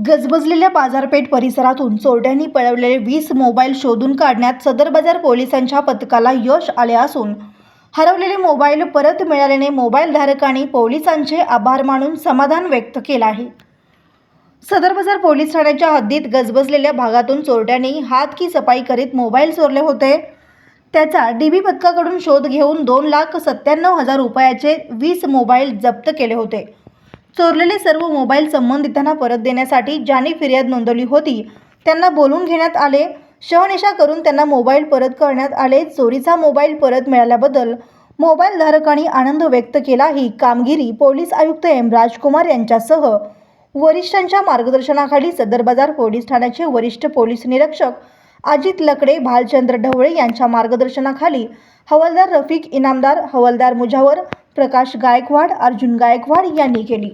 गजबजलेल्या बाजारपेठ परिसरातून चोरट्यांनी पळवलेले 20 मोबाईल शोधून काढण्यात सदर बाजार पोलिसांच्या पथकाला यश आले असून हरवलेले मोबाईल परत मिळाल्याने मोबाईल धारकांनी पोलिसांचे आभार मानून समाधान व्यक्त केले आहे। सदर बाजार पोलीस ठाण्याच्या हद्दीत गजबजलेल्या भागातून चोरट्यांनी हात की सफाई करीत मोबाईल चोरले होते। त्याचा डीबी पथकाकडून शोध घेऊन 2,97,000 रुपयाचे 20 मोबाईल जप्त केले होते। चोरलेले सर्व मोबाईल संबंधितांना परत देण्यासाठी ज्यांनी फिर्याद नोंदवली होती त्यांना बोलून घेण्यात आले। शहानिशा करून त्यांना मोबाईल परत करण्यात आले। चोरीचा मोबाईल परत मिळाल्याबद्दल मोबाईल धारकांनी आनंद व्यक्त केला। ही कामगिरी पोलीस आयुक्त एम राजकुमार यांच्यासह वरिष्ठांच्या मार्गदर्शनाखाली सदर बाजार पोलीस ठाण्याचे वरिष्ठ पोलीस निरीक्षक अजित लकडे, भालचंद्र ढवळे यांच्या मार्गदर्शनाखाली हवालदार रफिक इनामदार, हवालदार मुजावर, प्रकाश गायकवाड, अर्जुन गायकवाड यांनी केली।